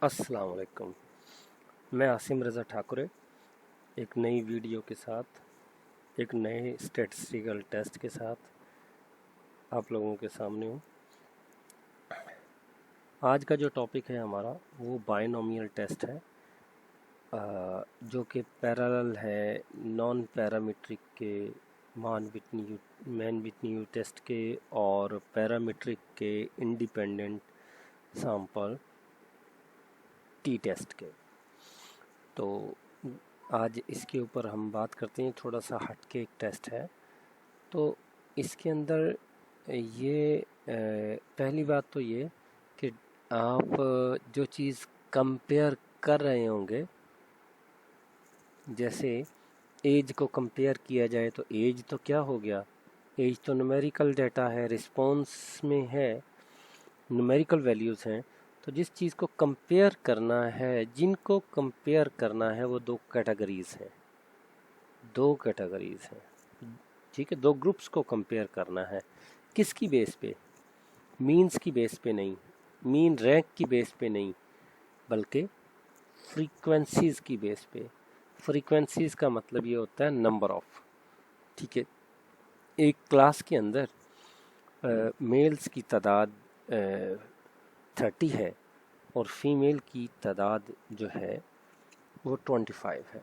अस्सलाम वालेकुम। मैं आसिम रज़ा ठाकुर एक नई वीडियो के साथ एक नए स्टैटिस्टिकल टेस्ट के साथ आप लोगों के सामने हूँ। आज का जो टॉपिक है हमारा वो बाइनोमियल टेस्ट है, जो कि पैरेलल है नॉन पैरामीट्रिक के मान विटनी टेस्ट के और पैरामीट्रिक के इंडिपेंडेंट सैंपल टी टेस्ट के। तो आज इसके ऊपर हम बात करते हैं। थोड़ा सा हटके एक टेस्ट है। तो इसके अंदर ये पहली बात तो ये कि आप जो चीज़ कंपेयर कर रहे होंगे, जैसे एज को कंपेयर किया जाए तो एज तो क्या हो गया, एज तो न्यूमेरिकल डाटा है, रिस्पॉन्स में है, न्यूमेरिकल वैल्यूज़ हैं। तो जिस चीज़ को कंपेयर करना है, जिनको कंपेयर करना है वो दो कैटेगरीज़ हैं, ठीक है। दो ग्रुप्स को कंपेयर करना है। किसकी बेस पे? मीन्स की बेस पे नहीं, मीन रैंक की बेस पे नहीं, बल्कि फ्रीक्वेंसीज़ की बेस पे। फ्रीक्वेंसीज़ का मतलब ये होता है नंबर ऑफ, ठीक है। एक क्लास के अंदर मेल्स की तादाद 30 है और फीमेल की तादाद जो है वो 25 है।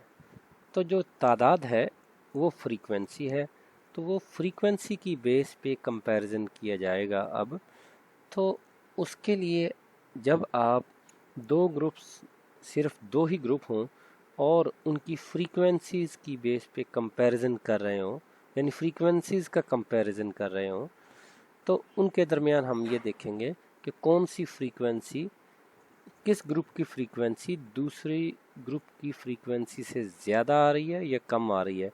तो जो तादाद है वो फ्रीक्वेंसी है, तो वो फ्रीक्वेंसी की बेस पे कंपैरिजन किया जाएगा। अब तो उसके लिए जब आप दो ग्रुप्स, सिर्फ दो ही ग्रुप हों और उनकी फ्रीक्वेंसीज़ की बेस पे कंपैरिजन कर रहे हों, यानी फ्रीक्वेंसीज़ का कंपैरिजन कर रहे हों, तो उनके दरमियान हम ये देखेंगे कि कौन सी फ्रीक्वेंसी, किस ग्रुप की फ्रीक्वेंसी दूसरी ग्रुप की फ्रीक्वेंसी से ज़्यादा आ रही है या कम आ रही है।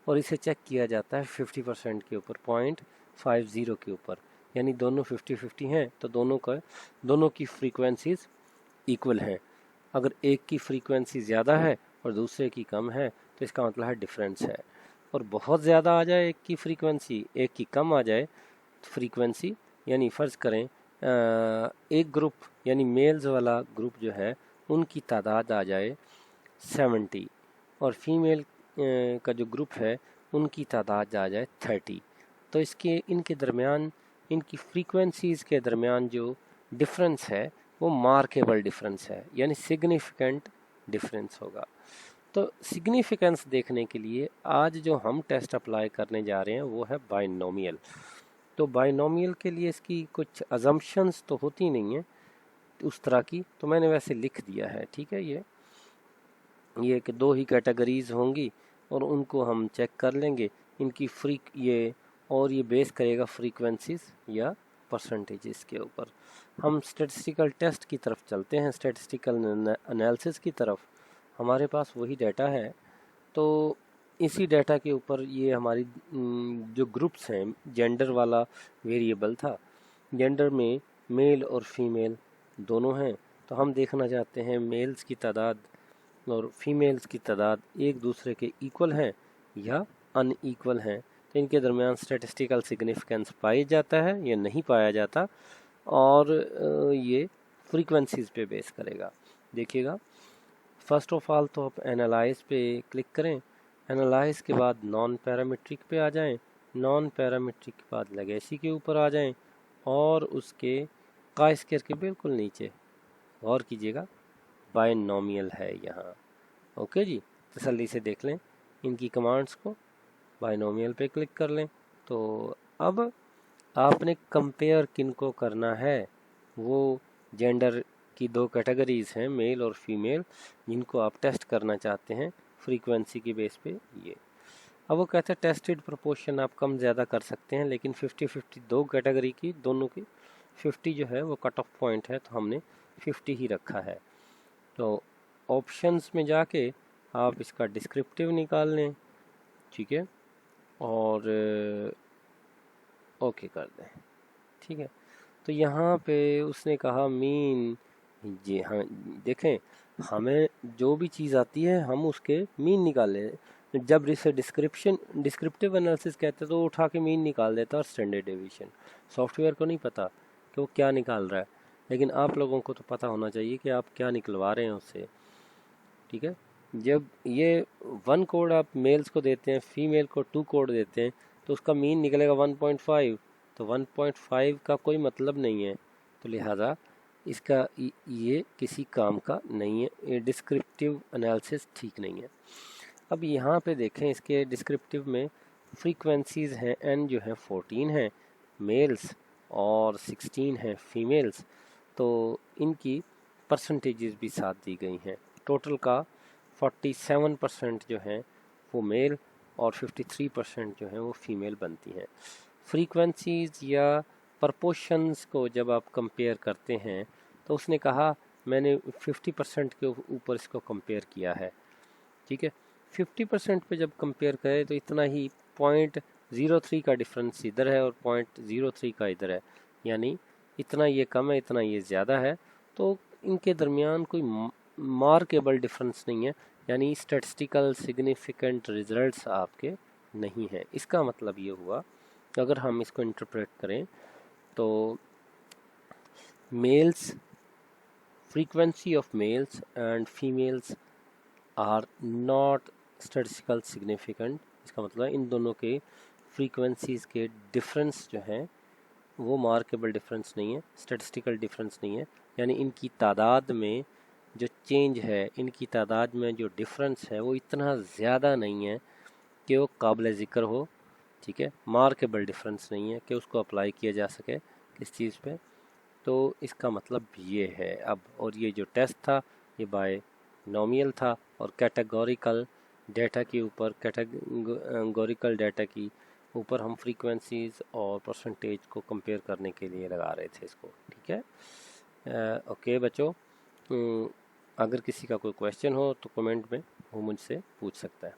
और इसे चेक किया जाता है 50% के ऊपर, 0.50 के ऊपर, यानी दोनों 50-50 हैं तो दोनों की फ्रीक्वेंसीज इक्वल हैं। अगर एक की फ्रीक्वेंसी ज़्यादा है और दूसरे की कम है तो इसका मतलब है डिफरेंस है। और बहुत ज़्यादा आ जाए एक की फ्रीक्वेंसी, एक की कम आ जाए फ्रीक्वेंसी, यानी फ़र्ज़ करें एक ग्रुप यानी मेल्स वाला ग्रुप जो है उनकी तादाद आ जाए 70 और फीमेल का जो ग्रुप है उनकी तादाद आ जाए 30, तो इनके दरमियान, इनकी फ्रीक्वेंसीज़ के दरमियान जो डिफरेंस है वो मार्केबल डिफरेंस है, यानी सिग्निफिकेंट डिफरेंस होगा। तो सिग्निफिकेंस देखने के लिए आज जो हम टेस्ट अप्लाई करने जा रहे हैं वो है बाइनोमियल। तो बाइनोमियल के लिए इसकी कुछ अजम्पशंस तो होती नहीं है उस तरह की, तो मैंने वैसे लिख दिया है, ठीक है। ये कि दो ही कैटेगरीज होंगी और उनको हम चेक कर लेंगे इनकी ये बेस करेगा फ्रीक्वेंसीज या परसेंटेजेस के ऊपर। हम स्टैटिस्टिकल टेस्ट की तरफ चलते हैं, स्टैटिस्टिकल एनालिसिस की तरफ। हमारे पास वही डाटा है, तो इसी डाटा के ऊपर ये हमारी जो ग्रुप्स हैं, जेंडर वाला वेरिएबल था, जेंडर में मेल और फीमेल दोनों हैं। तो हम देखना चाहते हैं मेल्स की तादाद और फीमेल्स की तादाद एक दूसरे के इक्वल हैं या अनइक्वल हैं, तो इनके दरमियान स्टैटिस्टिकल सिग्निफिकेंस पाया जाता है या नहीं पाया जाता, और ये फ्रीक्वेंसीज पे बेस करेगा। देखिएगा, फर्स्ट ऑफ ऑल तो आप एनालाइज पे क्लिक करें, एनालाइज के बाद नॉन पैरामीट्रिक पे आ जाएं, नॉन पैरामीट्रिक के बाद लेगेसी के ऊपर आ जाएं और उसके काई स्क्वायर के बिल्कुल नीचे गौर कीजिएगा बाइनोमियल है यहाँ। ओके जी, तसल्ली से देख लें इनकी कमांड्स को, बाइनोमियल पे क्लिक कर लें। तो अब आपने कंपेयर किनको करना है, वो जेंडर की दो कैटेगरीज हैं, मेल और फीमेल, जिनको आप टेस्ट करना चाहते हैं फ्रीक्वेंसी के बेस पे। ये अब वो कहते हैं टेस्टेड प्रोपोर्शन आप कम ज़्यादा कर सकते हैं, लेकिन 50-50 दो कैटेगरी की, दोनों की 50 जो है वो कट ऑफ पॉइंट है, तो हमने 50 ही रखा है। तो ऑप्शंस में जाके आप इसका डिस्क्रिप्टिव निकाल लें, ठीक है, और ओके कर दें, ठीक है। तो यहाँ पे उसने कहा मीन, जी हाँ, देखें हमें जो भी चीज़ आती है हम उसके मीन निकाल लें। जब इसे डिस्क्रिप्टिव एनालिसिस कहते हैं तो वो उठा के मीन निकाल देता है और स्टैंडर्ड डेविएशन। सॉफ्टवेयर को नहीं पता कि वो क्या निकाल रहा है, لیکن آپ لوگوں کو تو پتہ ہونا چاہیے کہ آپ کیا نکلوا رہے ہیں اس سے، ٹھیک ہے. جب یہ 1 کوڈ آپ میلز کو دیتے ہیں، فیمیل کو 2 کوڈ دیتے ہیں، تو اس کا مین نکلے گا 1.5. تو 1.5 کا کوئی مطلب نہیں ہے، تو لہٰذا اس کا یہ کسی کام کا نہیں ہے، یہ ڈسکرپٹیو انالیسس ٹھیک نہیں ہے. اب یہاں پہ دیکھیں اس کے ڈسکرپٹیو میں فریکوینسیز ہیں، n جو ہے 14 ہیں میلز اور 16 ہیں فیمیلز، تو ان کی پرسنٹیجز بھی ساتھ دی گئی ہیں. ٹوٹل کا 47% جو ہیں وہ میل اور 53% جو ہیں وہ فیمیل بنتی ہیں. فریکوینسیز یا پرپوشنز کو جب آپ کمپیئر کرتے ہیں تو اس نے کہا میں نے 50% کے اوپر اس کو کمپیئر کیا ہے، ٹھیک ہے. 50% پہ جب کمپیئر کرے تو اتنا ہی 0.03 کا ڈفرنس ادھر ہے اور 0.03 کا ادھر ہے، یعنی اتنا یہ کم ہے اتنا یہ زیادہ ہے، تو ان کے درمیان کوئی مارکیبل ڈفرنس نہیں ہے، یعنی اسٹیٹسٹیکل سگنیفیکنٹ ریزلٹس آپ کے نہیں ہیں. اس کا مطلب یہ ہوا اگر ہم اس کو انٹرپریٹ کریں تو males frequency of males and females are not statistical significant. اس کا مطلب ان دونوں کے فریکوینسیز کے ڈفرنس جو ہیں وہ مارکیبل ڈفرنس نہیں ہے، اسٹیٹسٹیکل ڈفرنس نہیں ہے، یعنی ان کی تعداد میں جو چینج ہے، ان کی تعداد میں جو ڈفرنس ہے وہ اتنا زیادہ نہیں ہے کہ وہ قابل ذکر ہو، ٹھیک ہے. مارکیبل ڈفرنس نہیں ہے کہ اس کو اپلائی کیا جا سکے کس چیز پہ. تو اس کا مطلب یہ ہے اب، اور یہ جو ٹیسٹ تھا یہ بائی نومیل تھا اور کیٹیگوریکل ڈیٹا کے اوپر، کیٹیگوریکل ڈیٹا کی اوپر ہم فریکوینسیز اور پرسنٹیج کو کمپیئر کرنے کے لیے لگا رہے تھے اس کو، ٹھیک ہے. اوکے بچوں، اگر کسی کا کوئی کویشچن ہو تو کمنٹ میں وہ مجھ سے پوچھ سکتا ہے.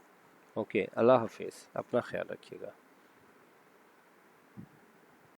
اوکے، اللہ حافظ، اپنا خیال رکھیے گا.